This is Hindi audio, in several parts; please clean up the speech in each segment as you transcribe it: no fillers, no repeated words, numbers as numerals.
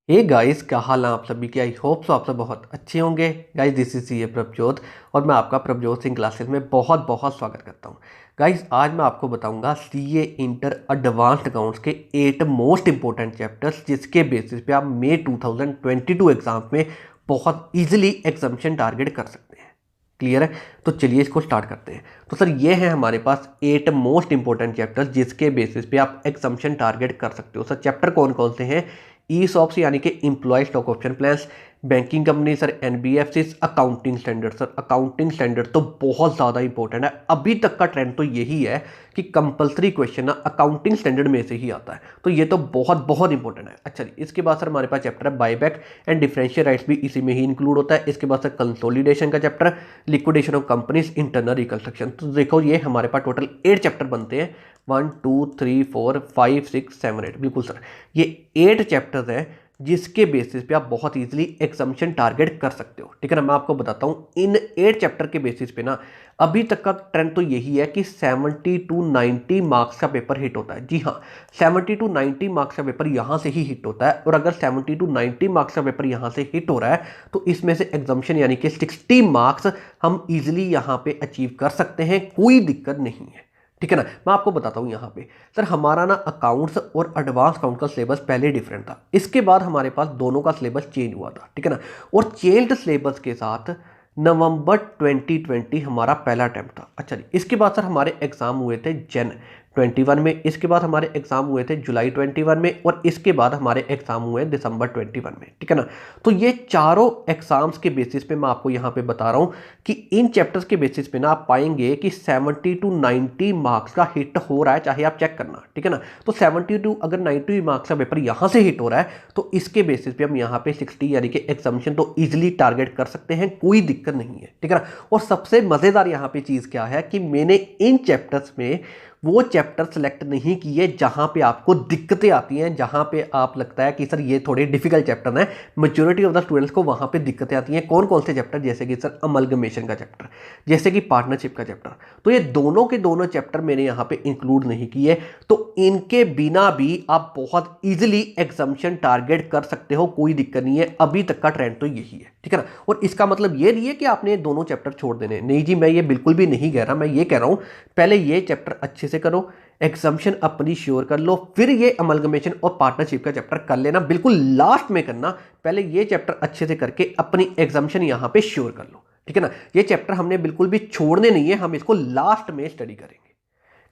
हे गाइस, क्या हाल है आप सभी के। आई होप सो आप सब बहुत अच्छे होंगे। Guys, this is CA Prabhjot और मैं आपका प्रभजोत सिंह क्लासेस में बहुत बहुत स्वागत करता हूं। गाइस, आज मैं आपको बताऊंगा सीए इंटर एडवांस्ड अकाउंट्स के 8 मोस्ट इंपॉर्टेंट चैप्टर्स, जिसके बेसिस पे आप मई 2022 एग्जाम में बहुत इजीली एग्जामिशन टारगेट कर सकते हैं। क्लियर है? तो चलिए इसको स्टार्ट करते हैं। तो सर, ये है हमारे पास 8 मोस्ट इंपॉर्टेंट चैप्टर्स जिसके बेसिस पे आप एग्जामिशन टारगेट कर सकते हो। सर, चैप्टर कौन कौन से हैं? ई सॉप्स यानी कि employee stock option plans, banking company sir, NBFC, accounting standard. Sir, accounting standard तो बहुत ज़्यादा इंपॉर्टेंट है। अभी तक का ट्रेंड तो यही है कि कंपलसरी क्वेश्चन ना अकाउंटिंग स्टैंडर्ड में से ही आता है, तो ये तो बहुत बहुत इंपॉर्टेंट है। अच्छा जी, इसके बाद सर हमारे पास चैप्टर है बायबैक एंड डिफरेंशियल राइट्स, भी इसी में ही इंक्लूड होता है। इसके बाद सर कंसोलिडेशन का chapter, liquidation of companies, internal reconstruction. तो देखो, ये हमारे पास टोटल 8 चैप्टर बनते हैं। 1 2 3 4 5 6 7 8, बिल्कुल सर, ये 8 चैप्टर्स हैं जिसके बेसिस पे आप बहुत इजीली एग्जामिशन टारगेट कर सकते हो। ठीक है ना? मैं आपको बताता हूँ इन 8 चैप्टर के बेसिस पे ना अभी तक का ट्रेंड तो यही है कि 70 टू 90 मार्क्स का पेपर हिट होता है। जी हाँ, 70 टू 90 मार्क्स का पेपर यहाँ से ही हिट होता है। और अगर 70 टू 90 मार्क्स का पेपर यहाँ से हिट हो रहा है तो इसमें से एग्जामिशन यानी कि 60 मार्क्स हम इजीली यहाँ पे अचीव कर सकते हैं, कोई दिक्कत नहीं है। ठीक है ना? मैं आपको बताता हूँ यहाँ पे सर, हमारा ना अकाउंट्स और एडवांस अकाउंट का सिलेबस पहले डिफरेंट था। इसके बाद हमारे पास दोनों का सिलेबस चेंज हुआ था। ठीक है ना? और चेंज्ड सिलेबस के साथ नवंबर 2020 हमारा पहला अटेम्प्ट था। अच्छा जी, इसके बाद सर हमारे एग्जाम हुए थे जन 21 में, इसके बाद हमारे एग्जाम हुए थे जुलाई 21 में, और इसके बाद हमारे एग्जाम हुए दिसंबर 21 में। ठीक है ना? तो ये चारों एग्जाम्स के बेसिस पे मैं आपको यहाँ पे बता रहा हूँ कि इन चैप्टर्स के बेसिस पे ना आप पाएंगे कि 70 टू 90 मार्क्स का हिट हो रहा है, चाहे आप चेक करना। ठीक है ना? तो 70 टू अगर 90 मार्क्स का पेपर यहाँ से हिट हो रहा है तो इसके बेसिस पे हम यहाँ पे 60 यानी कि एग्जामिशन तो इजीली टारगेट कर सकते हैं, कोई दिक्कत नहीं है। ठीक है ना? और सबसे मजेदार यहाँ पे चीज क्या है कि मैंने इन चैप्टर्स में वो चैप्टर सेलेक्ट नहीं किए जहां पे आपको दिक्कतें आती हैं, जहां पे आप लगता है कि सर ये थोड़े डिफिकल्ट चैप्टर हैं। मेजॉरिटी ऑफ द स्टूडेंट्स को वहां पे दिक्कतें आती हैं। कौन कौन से चैप्टर? जैसे कि सर अमलगमेशन का चैप्टर, जैसे कि पार्टनरशिप का चैप्टर। तो ये दोनों के दोनों चैप्टर मैंने यहाँ पे इंक्लूड नहीं किए, तो इनके बिना भी आप बहुत इजीली एग्जामिशन टारगेट कर सकते हो, कोई दिक्कत नहीं है। अभी तक का ट्रेंड तो यही है। ठीक है ना? और इसका मतलब ये नहीं है कि आपने दोनों चैप्टर छोड़ देने, नहीं जी, मैं ये बिल्कुल भी नहीं कह रहा। मैं ये कह रहा हूं पहले ये चैप्टर अच्छे से करो, एग्जामिशन अपनी श्योर कर लो, फिर ये अमलगमेशन और पार्टनरशिप का चैप्टर कर लेना, बिल्कुल लास्ट में करना। पहले ये चैप्टर अच्छे से करके अपनी एग्जामिशन यहां पे श्योर कर लो। ठीक है ना? ये चैप्टर हमने बिल्कुल भी छोड़ने नहीं है, हम इसको लास्ट में स्टडी करेंगे।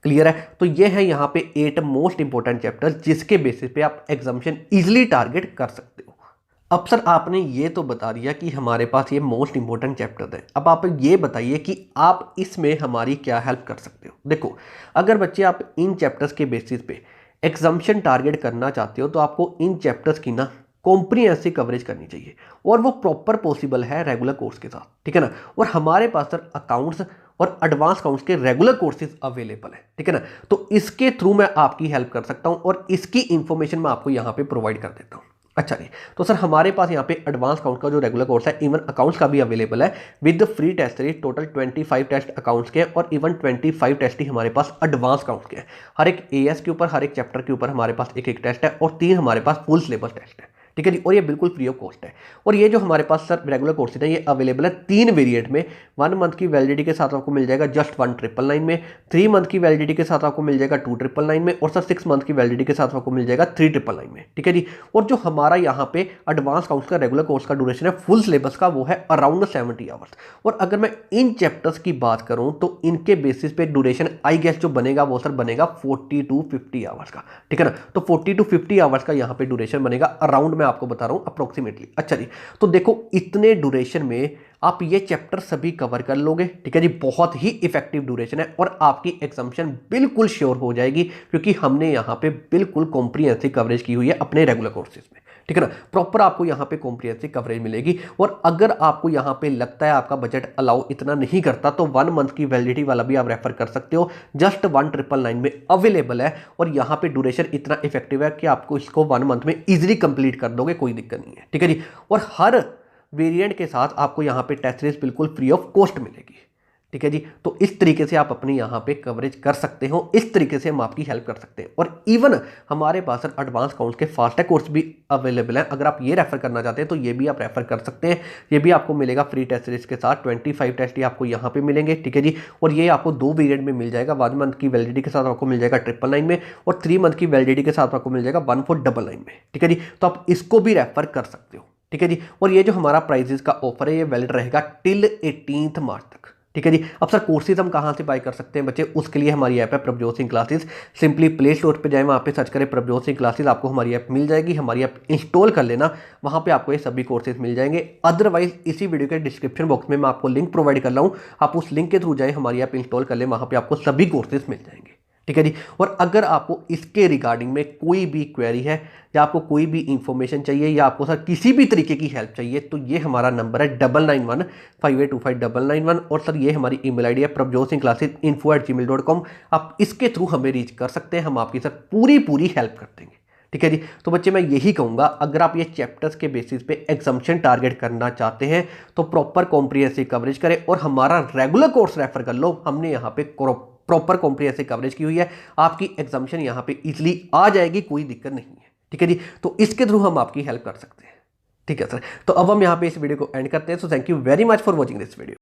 क्लियर है? तो ये है यहाँ पे 8 मोस्ट इंपॉर्टेंट चैप्टर जिसके बेसिस पे आप एग्जामिशन इजिली टारगेट कर सकते हो। अब सर, आपने ये तो बता दिया कि हमारे पास ये मोस्ट इंपॉर्टेंट चैप्टर है। अब आप ये बताइए कि आप इसमें हमारी क्या हेल्प कर सकते हो। देखो, अगर बच्चे आप इन चैप्टर्स के बेसिस पे एग्जामिशन टारगेट करना चाहते हो तो आपको इन चैप्टर्स की ना कॉम्प्रिहेंसिव कवरेज करनी चाहिए, और वो प्रॉपर पॉसिबल है रेगुलर कोर्स के साथ। ठीक है ना? और हमारे पास सर अकाउंट्स और एडवांस अकाउंट्स के रेगुलर कोर्सेज अवेलेबल है। ठीक है ना? तो इसके थ्रू मैं आपकी हेल्प कर सकता हूं और इसकी इंफॉर्मेशन मैं आपको यहां पे प्रोवाइड कर देता हूं। अच्छा जी, तो सर हमारे पास यहाँ पे एडवांस अकाउंट का जो रेगुलर कोर्स है, इवन अकाउंट्स का भी अवेलेबल है with free test series. Total 25 test accounts के और इवन 25 टेस्ट ही हमारे पास एडवांस अकाउंट्स के हैं। हर एक एएस के ऊपर, हर एक चैप्टर के ऊपर हमारे पास एक एक टेस्ट है, और 3 हमारे पास फुल सिलेबस टेस्ट है। ठीक है जी? और ये बिल्कुल फ्री ऑफ कॉस्ट है। और ये जो हमारे पास सर रेगुलर कोर्सेज है, ये अवेलेबल है 3 वेरिएंट में। 1 मंथ की वैलिडिटी के साथ आपको मिल जाएगा जस्ट 1999 में, 3 मंथ की वैलिडिटी के साथ आपको मिल जाएगा 2999 में, और सर 6 मंथ की वैलिडिटी के साथ आपको मिल जाएगा 3999 में। ठीक है जी? और जो हमारा यहाँ पे एडवांस काउंट्स का रेगुलर कोर्स का ड्यूरेशन है फुल सिलेबस का, वो है अराउंड 70 आवर्स। और अगर मैं इन चैप्टर्स की बात करूं तो इनके बेसिस पे ड्यूरेशन आई गेस जो बनेगा वो सर बनेगा 40 टू 50 आवर्स का। ठीक है ना? तो 40 टू 50 आवर्स का यहाँ पे ड्यूरेशन बनेगा, अराउंड मैं आपको बता रहा हूँ अप्रोक्सीमेटली। अच्छा जी, तो देखो इतने ड्यूरेशन में आप ये चैप्टर सभी कवर कर लोगे। ठीक है जी? बहुत ही इफेक्टिव ड्यूरेशन है और आपकी एग्जामिशन बिल्कुल श्योर हो जाएगी, क्योंकि हमने यहाँ पे बिल्कुल कॉम्प्रिहेंसिव कवरेज की हुई है अपने रेगुलर कोर्सेज में। ठीक है ना? प्रॉपर आपको यहाँ पे कॉम्प्रिहेंसिव कवरेज मिलेगी। और अगर आपको यहाँ पे लगता है आपका बजट अलाउ इतना नहीं करता तो 1 मंथ की वैलिडिटी वाला भी आप रेफर कर सकते हो, जस्ट 1999 में अवेलेबल है। और यहाँ पे ड्यूरेशन इतना इफेक्टिव है कि आपको इसको 1 मंथ में इजिली कंप्लीट कर दोगे, कोई दिक्कत नहीं है। ठीक है जी? और हर वेरिएंट के साथ आपको यहाँ पे टेस्ट सीरीज बिल्कुल फ्री ऑफ कॉस्ट मिलेगी। ठीक है जी। तो इस तरीके से आप अपनी यहाँ पे कवरेज कर सकते हो, इस तरीके से हम आपकी हेल्प कर सकते हैं। और इवन हमारे पास सर एडवांस काउंट्स के फास्टैग कोर्स भी अवेलेबल हैं। अगर आप ये रेफर करना चाहते हैं तो ये भी आप रेफर कर सकते हैं। ये भी आपको मिलेगा फ्री टेस्ट सीरीज के साथ, 25 टेस्ट ही आपको यहाँ पे मिलेंगे, ठीक है जी। और ये आपको 2 वेरिएंट में मिल जाएगा। 1 मंथ की वैलिडिटी के साथ आपको मिल जाएगा 999 में, और 3 मंथ की वैलिडिटी के साथ आपको मिल जाएगा 1499 में, ठीक है जी। तो आप इसको भी रेफर कर सकते हो, ठीक है जी। और ये जो हमारा प्राइजेस का ऑफर है ये वैलिड रहेगा टिल 18 मार्च तक, ठीक है जी। अब सर कोर्सेज हम कहाँ से बाय कर सकते हैं बच्चे, उसके लिए हमारी ऐप है Prabhjot Singh classes. Simply play store पे जाएं, वहाँ पे सर्च करें प्रभजोत सिंह क्लासेस, आपको हमारी ऐप मिल जाएगी। हमारी ऐप इंस्टॉल कर लेना, वहाँ पे आपको ये सभी कोर्सेज मिल जाएंगे। अदरवाइज इसी वीडियो के डिस्क्रिप्शन बॉक्स में मैं आपको लिंक प्रोवाइड कर रहा हूँ, आप उस लिंक के थ्रू जाएँ, हमारी ऐप इंस्टॉल कर लें, वहाँ पर आपको सभी कोर्सेज मिल जाएंगे, ठीक है जी। और अगर आपको इसके रिगार्डिंग में कोई भी क्वेरी है या आपको कोई भी इंफॉर्मेशन चाहिए या आपको सर किसी भी तरीके की हेल्प चाहिए तो ये हमारा नंबर है 9915825991। और सर ये हमारी ईमेल आईडी है prabjotsinhclassesinfo@gmail.com। आप इसके थ्रू हमें रीच कर सकते हैं, हम आपकी सर पूरी हेल्प कर देंगे, ठीक है जी। तो बच्चे मैं यही कहूँगा, अगर आप ये चैप्टर्स के बेसिस पे एग्जाम्शन टारगेट करना चाहते हैं तो प्रॉपर कॉम्प्रिहेंसिव कवरेज करें और हमारा रेगुलर कोर्स रेफर कर लो। हमने यहाँ पे प्रॉपर कॉम्प्रिहेंसिव कवरेज की हुई है, आपकी एग्जाम्शन यहाँ पे इजीली आ जाएगी, कोई दिक्कत नहीं है, ठीक है जी। तो इसके थ्रू हम आपकी हेल्प कर सकते हैं, ठीक है सर। तो अब हम यहाँ पे इस वीडियो को एंड करते हैं। So thank you very much for watching this video.